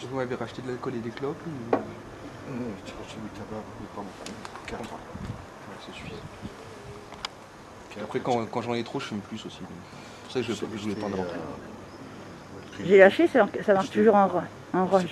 Vous m'avez racheté de l'alcool et des clopes ou... Tu rachètes du tabac, mais pas beaucoup. 4 ans. Ouais, c'est suffisant. Après, quand j'en ai trop, je fume plus aussi. C'est pour ça que je voulais pas en avoir. J'ai lâché, ça marche toujours en roche.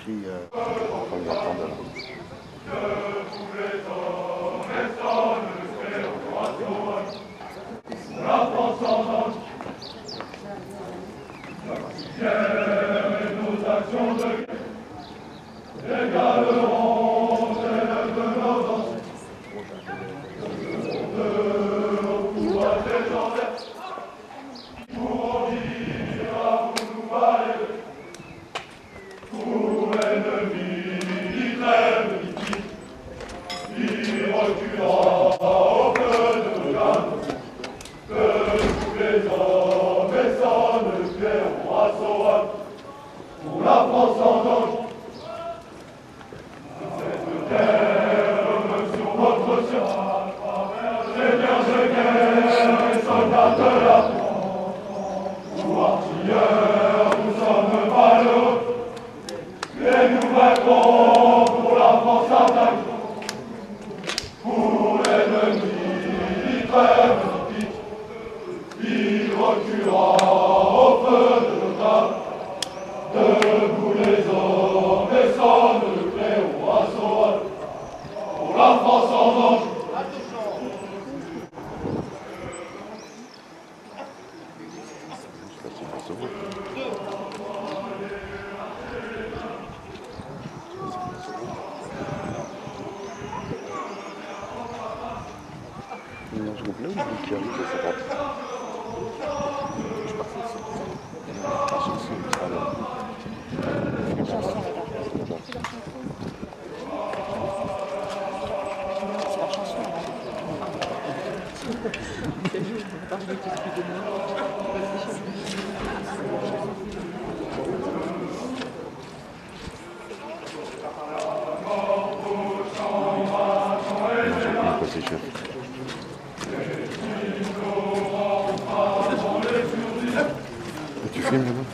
Tu filmes là-bas?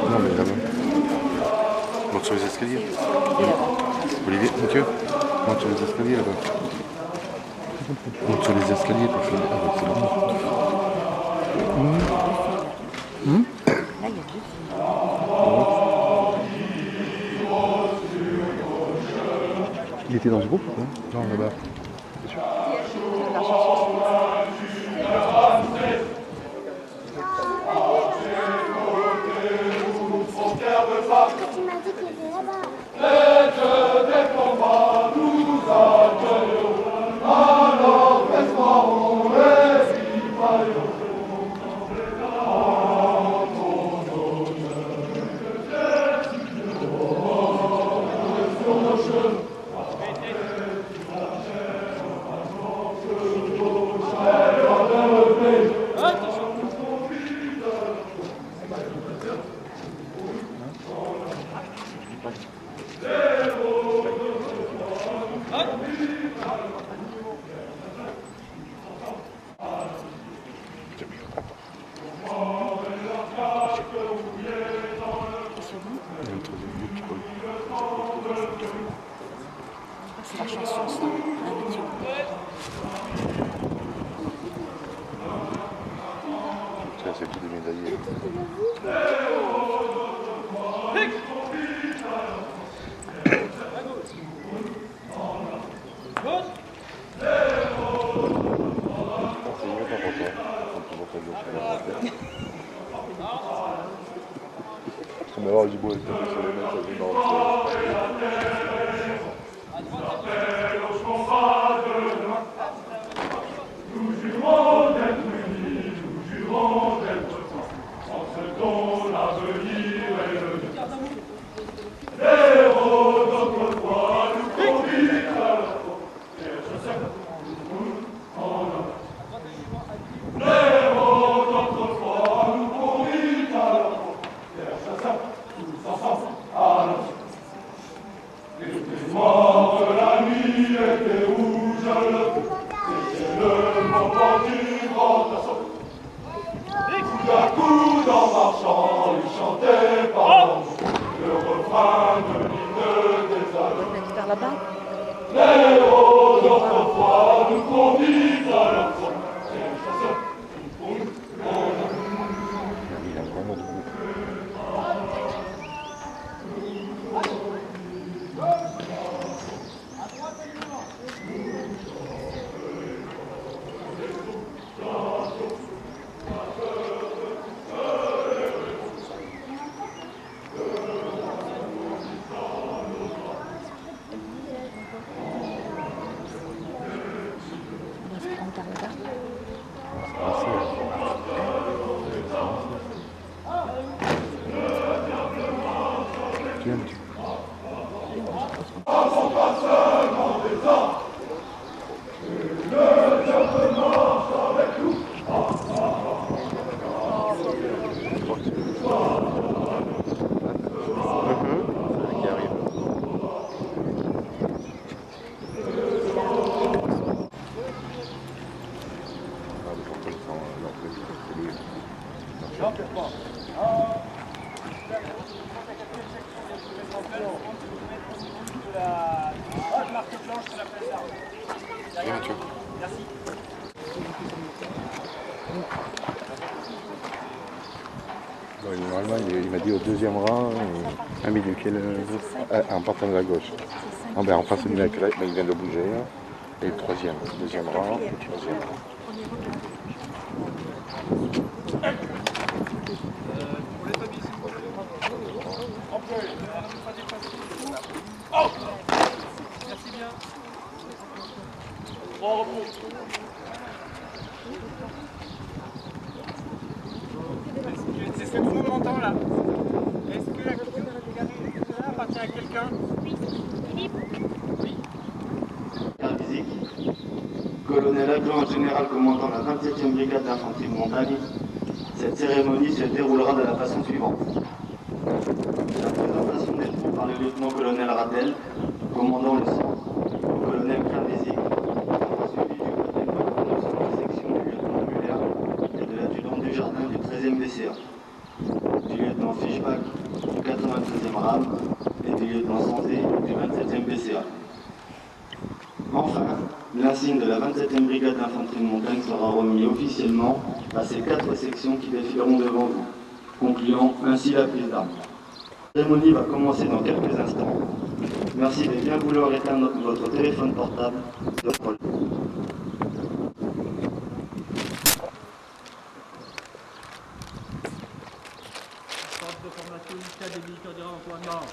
Non mais là-bas. Monte sur les escaliers. Olivier, Mathieu, monte sur les escaliers là-bas. Monte sur les escaliers pour filmer. Ah ouais, c'est bon. Là, il y a deux filles. Il était dans ce groupe ou quoi? Non, là-bas. C'est sûr. La chanson, Tu m'as dit qu'il était là-bas. c'est la chanson, ça. Hein, Mathieu. Ça, c'est tous des médaillés. C'est mieux par rapport quand tu vois pas de gauche. Mais alors, du beau, elle tape sur les mains, ça fait marrant. Nous jurons d'être unis, nous jurons d'être forts, en ce dont l'avenir est le nôtre. Les héros d'autrefois nous conduisent à leur faute, et je sais nous en honneur. Les héros d'autrefois nous conduisent à leur faute, et je sais tous ensemble à leur faute. Les morts de la nuit étaient rouges à leur faute. Le moment du grand assaut. Coup à coup, en marchant, ils chantaient par le Normalement, il m'a dit au deuxième rang. Ah, mais duquel en partant de la gauche. Ah, ben, en face du mec, là, il vient de bouger. Et le troisième, deuxième rang, troisième. Merci bien. Bon repos. C'est ce que tout le monde entend là. Est-ce que la question appartient à quelqu'un? Oui. Philippe? Oui. Physique, colonel adjoint général commandant la 27e brigade d'infanterie de montagne, cette cérémonie se déroulera de la façon suivante. La présentation des troupes par le lieutenant-colonel Rattel, commandant le centre, au colonel Carvésic, suivi du capitaine de la section du lieutenant Muller et de l'adjudant du jardin du 13e BCA, du lieutenant Fischbach du 93e RAM et du lieutenant Santé du 27e BCA. Enfin, l'insigne de la 27e brigade d'infanterie de montagne sera remis officiellement à ces 4 sections qui défileront devant vous, concluant ainsi la prise d'armes. La cérémonie va commencer dans quelques instants. Merci de bien vouloir éteindre votre téléphone portable. Centre de formation initiale des militaires du renseignement.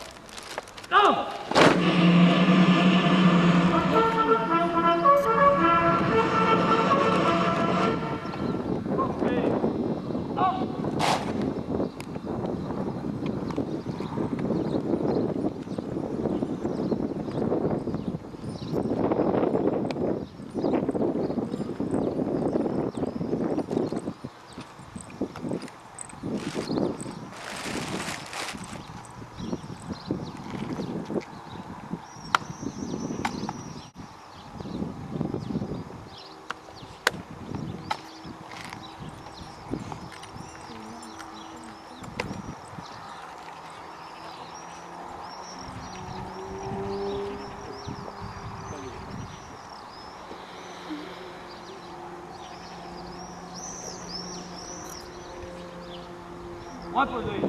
Reposez.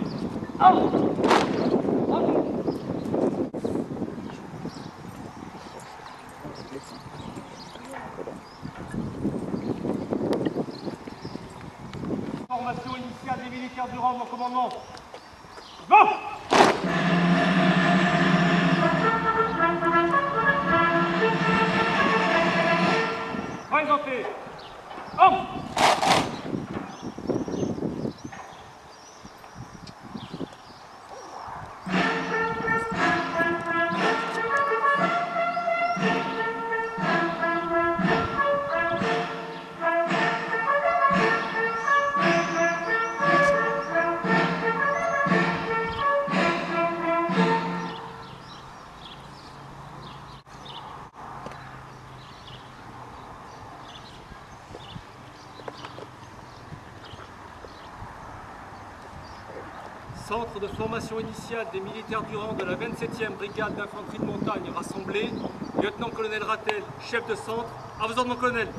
Formation initiale des militaires du rang, mon commandement. Bon! Présentez. Homme! Centre de formation initiale des militaires du rang de la 27e brigade d'infanterie de montagne rassemblée, lieutenant-colonel Rattel, chef de centre, à vos ordres, mon colonel.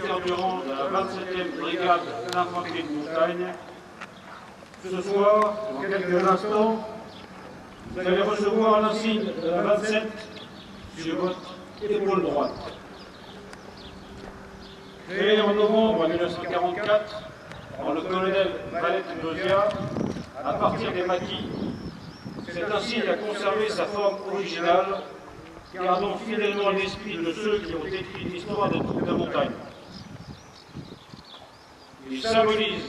carburant de la 27e brigade d'infanterie de montagne. Ce soir, dans quelques instants, vous allez recevoir l'insigne de la 27 sur votre épaule droite. Créé en novembre 1944 par le colonel Valette Dosia, à partir des maquis, cet insigne a conservé sa forme originale, gardant fidèlement l'esprit de ceux qui ont écrit l'histoire des troupes de montagne. Il symbolise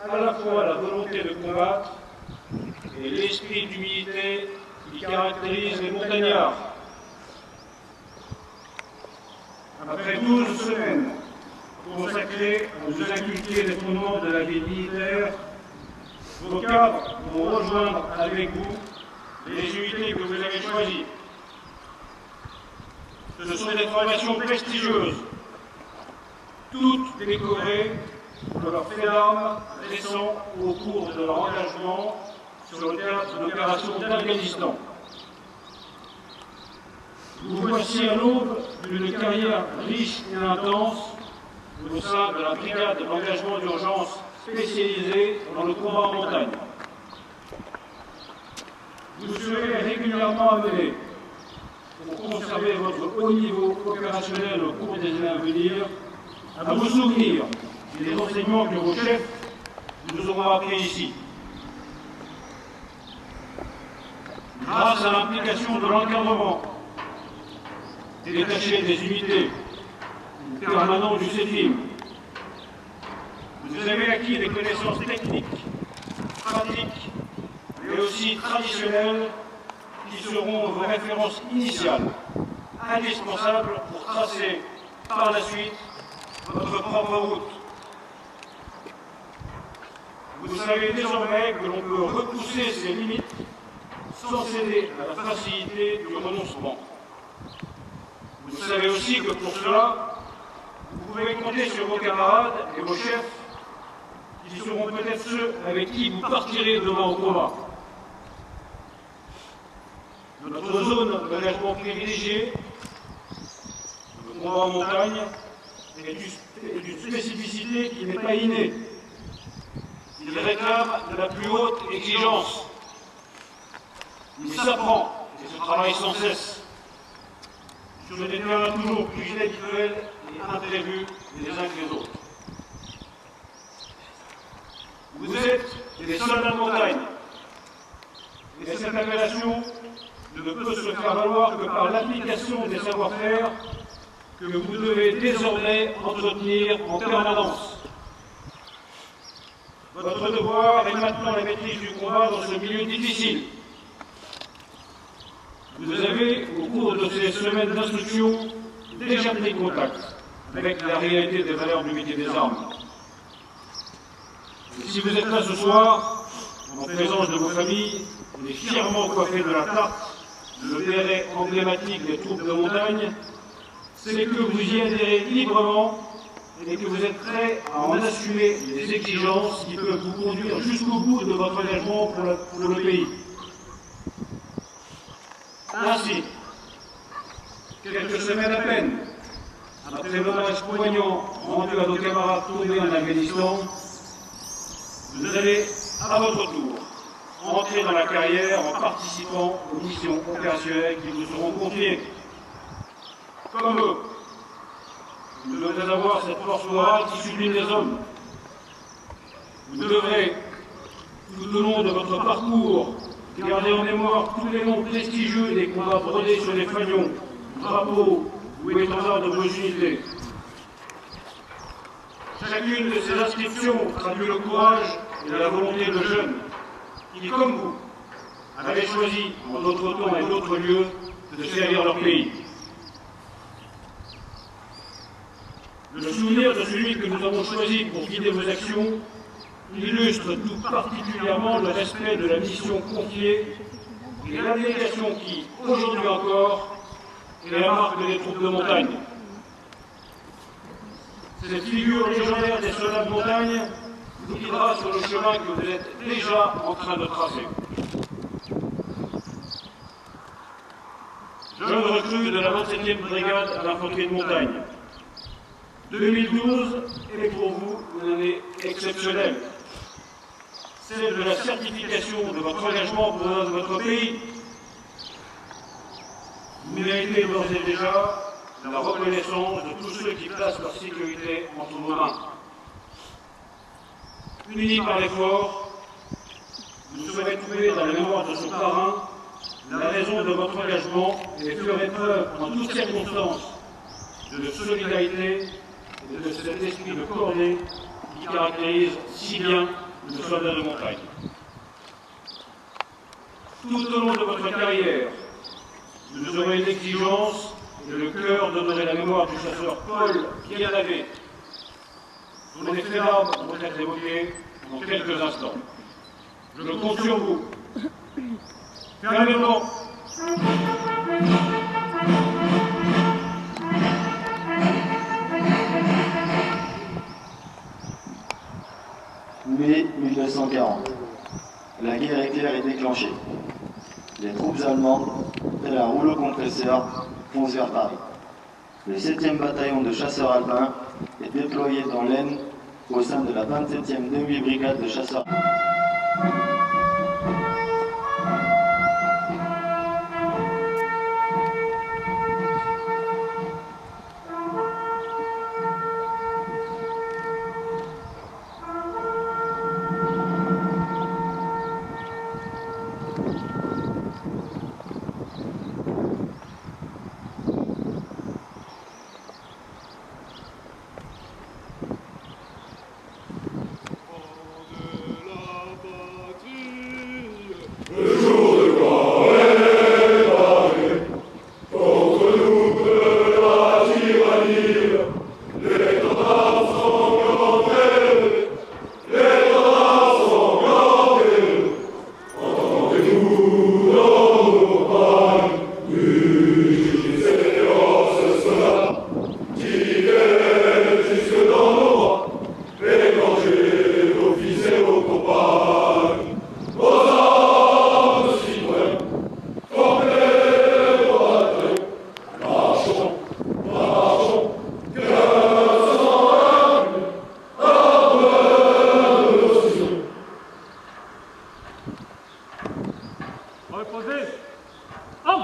à la fois la volonté de combattre et l'esprit d'humilité qui caractérise les montagnards. Après 12 semaines consacrées à vous inculquer les fondements de la vie militaire, vos cadres vont rejoindre avec vous les unités que vous avez choisies. Ce sont des formations prestigieuses, toutes décorées de leur fait d'armes récents au cours de leur engagement sur le théâtre d'opération d'Afghanistan. Vous voici à l'aube d'une carrière riche et intense au sein de la brigade d'engagement d'urgence spécialisée dans le combat en montagne. Vous serez régulièrement amenés, pour conserver votre haut niveau opérationnel au cours des années à venir, à vous souvenir des enseignements que vos chefs nous auront appris ici. Grâce à l'implication de l'encadrement, détaché des unités, permanent du CEFIM, vous avez acquis des connaissances techniques, pratiques, mais aussi traditionnelles, qui seront vos références initiales, indispensables pour tracer par la suite votre propre route. Vous savez désormais que l'on peut repousser ses limites sans céder à la facilité du renoncement. Vous savez aussi que pour cela, vous pouvez compter sur vos camarades et vos chefs, qui seront peut-être ceux avec qui vous partirez demain au combat. Notre zone d'engagement privilégiée, le combat en montagne, est d'une spécificité qui n'est pas innée. Il réclame de la plus haute exigence. Il s'apprend et se travaille sans cesse sur des terrains toujours plus inhabituels et imprévus les uns que les autres. Vous êtes des soldats de montagne, et cette appellation ne peut se faire valoir que par l'application des savoir-faire que vous devez désormais entretenir en permanence. Votre devoir est maintenant la maîtrise du combat dans ce milieu difficile. Vous avez, au cours de ces semaines d'instruction, déjà pris contact avec la réalité des valeurs du métier des armes. Et si vous êtes là ce soir, en présence de vos familles, et fièrement coiffés de la tarte, le béret emblématique des troupes de montagne, c'est que vous y adhérez librement et que vous êtes prêts à en assumer les exigences qui peuvent vous conduire jusqu'au bout de votre engagement pour le pays. Ainsi, quelques semaines à peine après l'hommage poignant rendu à nos camarades tombés en Afghanistan, vous allez, à votre tour, entrer dans la carrière en participant aux missions opérationnelles qui vous seront confiées. Comme eux, vous devrez avoir cette force morale qui sublime les hommes. Vous devrez, tout au long de votre parcours, garder en mémoire tous les noms prestigieux des combats brodés sur les fanions, drapeaux ou étendards de vos unités. Chacune de ces inscriptions traduit le courage et la volonté de jeunes qui, comme vous, avaient choisi, en d'autres temps et d'autres lieux, de servir leur pays. Le souvenir de celui que nous avons choisi pour guider vos actions illustre tout particulièrement le respect de la mission confiée et l'abnégation qui, aujourd'hui encore, est la marque des troupes de montagne. Cette figure légendaire des soldats de montagne vous guidera sur le chemin que vous êtes déjà en train de tracer. Jeune recrue de la 27e brigade d'infanterie de montagne, 2012 est pour vous une année exceptionnelle, celle de la certification de votre engagement pour votre pays. Vous méritez d'ores et déjà la reconnaissance de tous ceux qui placent leur sécurité entre vos mains. Unis par l'effort, vous saurez trouver dans la mémoire de ce parrain la raison de votre engagement et ferez preuve en toutes circonstances de solidarité et de cet esprit de cordée qui caractérise si bien le soldat de montagne. Tout au long de votre carrière, vous aurez l'exigence et le cœur d'honorer la mémoire du chasseur Paul Pierre-Lavé. Son effet d'armes vont être évoqués dans quelques instants. Je compte sur vous. Fermez-le. Mai 1940. La guerre éclair est déclenchée. Les troupes allemandes, telles un rouleau compresseur, foncent vers Paris. Le 7e bataillon de chasseurs alpins est déployé dans l'Aisne au sein de la 27e demi-brigade de chasseurs. Reposez. Homme.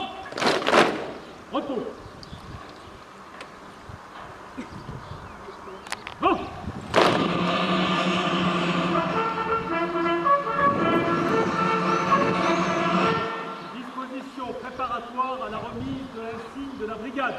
Repos. Bon. Disposition préparatoire à la remise de l'insigne de la brigade.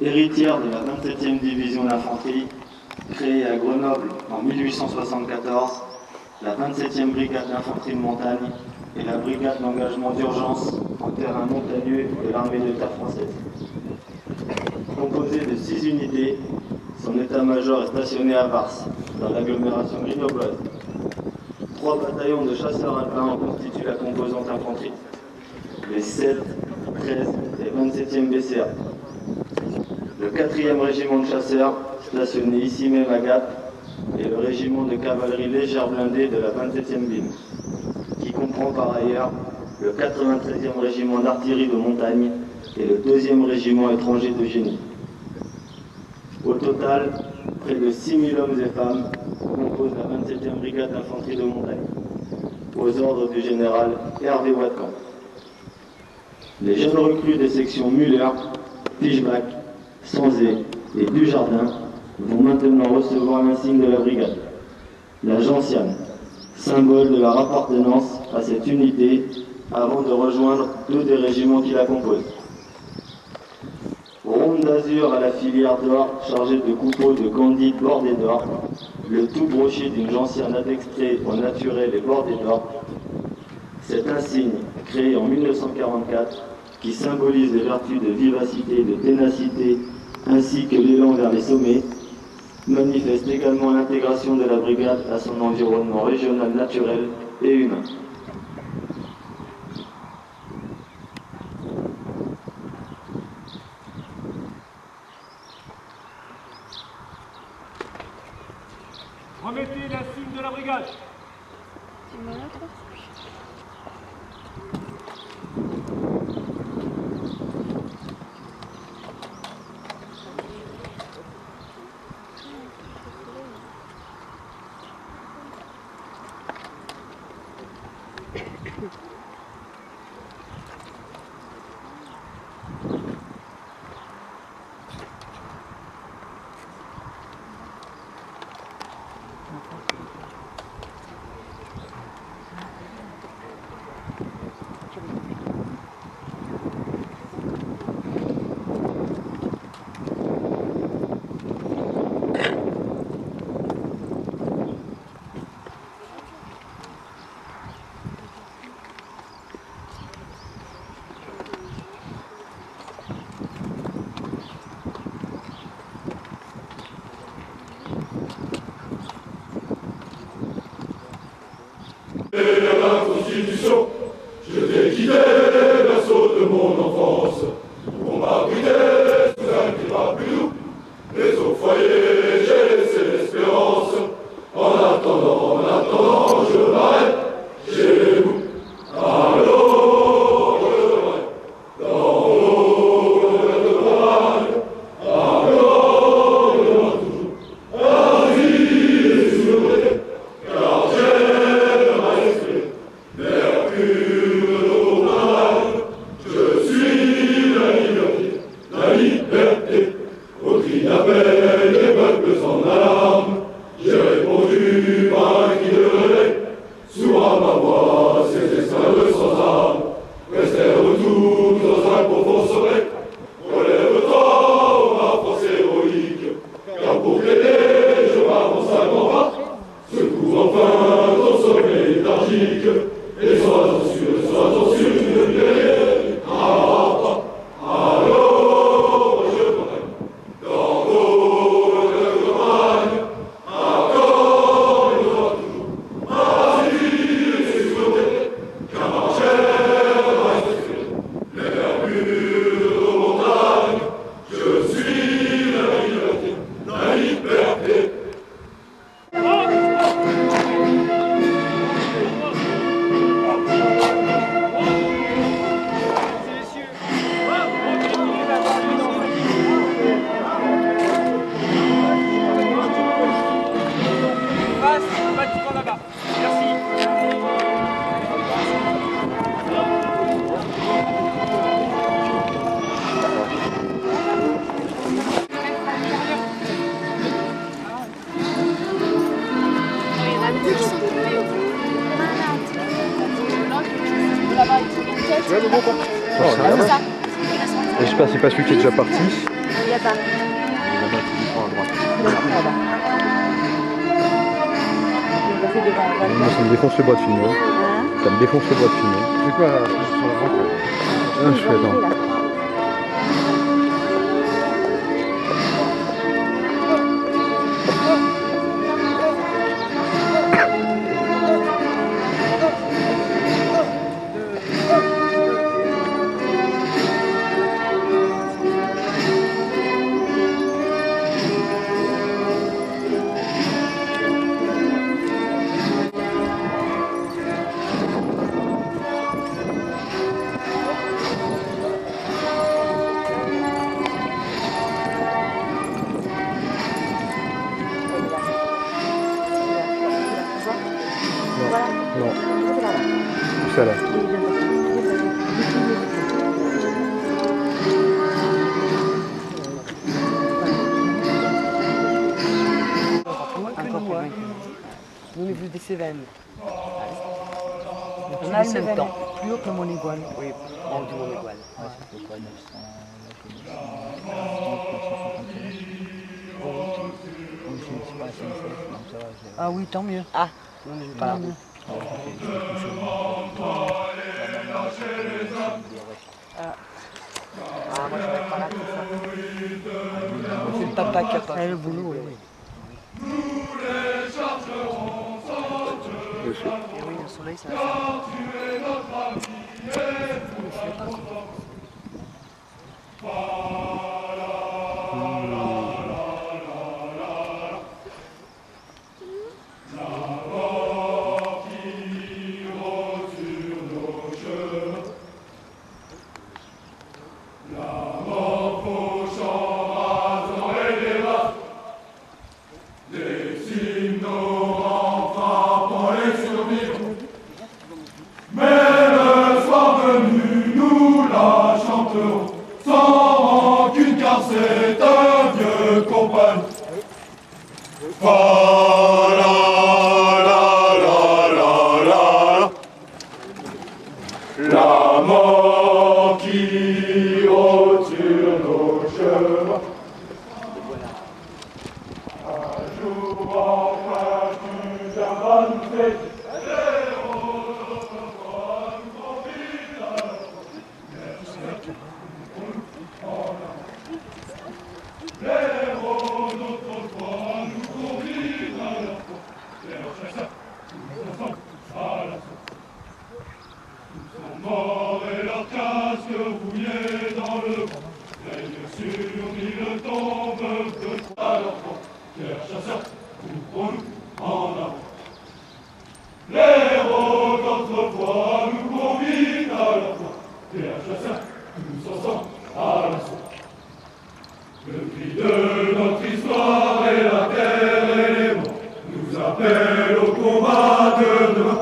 Héritière de la 27e division d'infanterie, créée à Grenoble en 1874, la 27e brigade d'infanterie de montagne est la brigade d'engagement d'urgence en terrain montagneux de l'armée de terre française. Composée de 6 unités, son état-major est stationné à Vars, dans l'agglomération grenobloise. 3 bataillons de chasseurs alpins en constituent la composante infanterie, les 7, 13 et 27e BCA. Le 4e régiment de chasseurs, stationné ici même à Gap, et le régiment de cavalerie légère blindée de la 27e BIM, qui comprend par ailleurs le 93e régiment d'artillerie de montagne et le 2e régiment étranger de génie. Au total, près de 6000 hommes et femmes composent la 27e brigade d'infanterie de montagne, aux ordres du général Hervé Watkamp. Les jeunes recrues des sections Müller, Fischbach, Sanzé et Dujardin vont maintenant recevoir l'insigne de la brigade, la gentiane, symbole de leur appartenance à cette unité avant de rejoindre 2 des régiments qui la composent. Ronde d'azur à la filière d'or chargée de coupeaux de candide bordés d'or, le tout broché d'une gentiane adextrée au naturel et bordée d'or. Cet insigne, créé en 1944, qui symbolise les vertus de vivacité et de ténacité, ainsi que l'élan vers les sommets, manifeste également l'intégration de la brigade à son environnement régional naturel et humain. Remettez l'insigne de la brigade. La Constitution, je t'ai quitté, berceau de mon enfance, pour m'abriter sous un climat plus doux, mais au foyer j'ai laissé l'espérance. En attendant, je m'arrête chez vous. Allô, dans l'eau de campagne, accorde-moi toujours asile et sûreté, car j'aime ma esprit, mercure de montagne, je suis la liberté, au cri d'appel des peuples en alarme, j'ai répondu par un cri de relais, sourd ma voix, ces esclaves sans armes, restèrent tous dans un profond sommeil. Relève-toi, ma force héroïque, car pour t'aider, je m'avance à grands pas. Secoue enfin ton sommeil léthargique, et sois-en sûr de guérir. Alors, je m'arrête dans l'eau de campagne, accorde-moi toujours asile et sûreté, car ma chair reste mercure de montagne, je suis la liberté. Et j'espère que c'est pas celui qui est déjà parti. Il n'y a pas. Moi ça me défonce le bois de filmer. Ça me défonce le bois de filmer. C'est quoi sur la droite là? Ah, je fais attends. Non. Tout ça là. Au niveau des Cévennes. On a le même temps. Plus haut que le Mont Igual. Oui, en haut du Mont Igual. Ah oui, tant mieux. Ah, pas mieux. Ah, moi je vais pas là tout ça. C'est le papa qui a pas fait le boulot, oui. Et oui, le soleil, ça va faire. compagnie. Fa la la la la la. La mort qui retire nos chemins. Un jour enfin tu viendras nous faire. Morts et leurs casques rouillés dans le vent, règne sur mille tombes de à leur fond, Pierre chasseur, courons-nous en avant. L'héros d'autrefois nous convient à leur voix, Pierre chasseur, tous ensemble à l'assaut. Le cri de notre histoire et la terre et les monts nous appellent au combat de demain.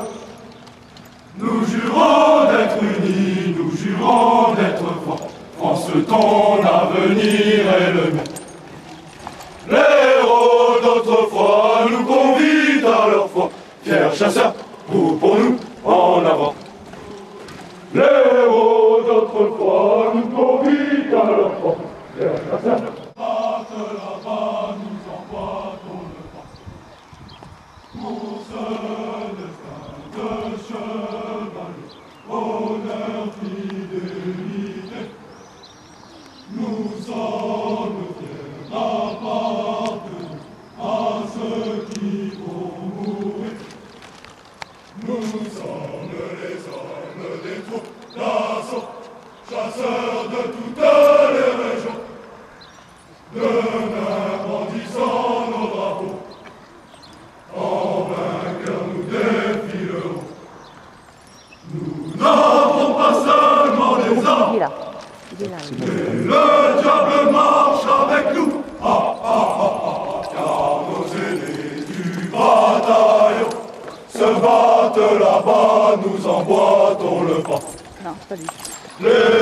Nous jurons d'être unis, nous jurons d'être forts. France, ton avenir est le mien. Les héros d'autrefois nous convient à leur foi. Fiers chasseurs, pour nous en avant. Les héros d'autrefois nous convient à leur foi. Fiers chasseurs. Battent là-bas, nous emboîtons le pas. Pour ce destin de chevalier, honneur, fidélité, nous sommes fiers d'appartenir à ceux qui vont mourir. Nous sommes les hommes des troupes d'assaut, chasseurs de toutes les régions. Demain brandissant nos drapeaux, en vainqueur nous défilerons. Nous n'avons pas seulement des Il armes, est là. Il est là. le diable marche avec nous. Car nos aînés du bataillon se battent là-bas, nous emboîtons le pas. Non, c'est pas lui. Les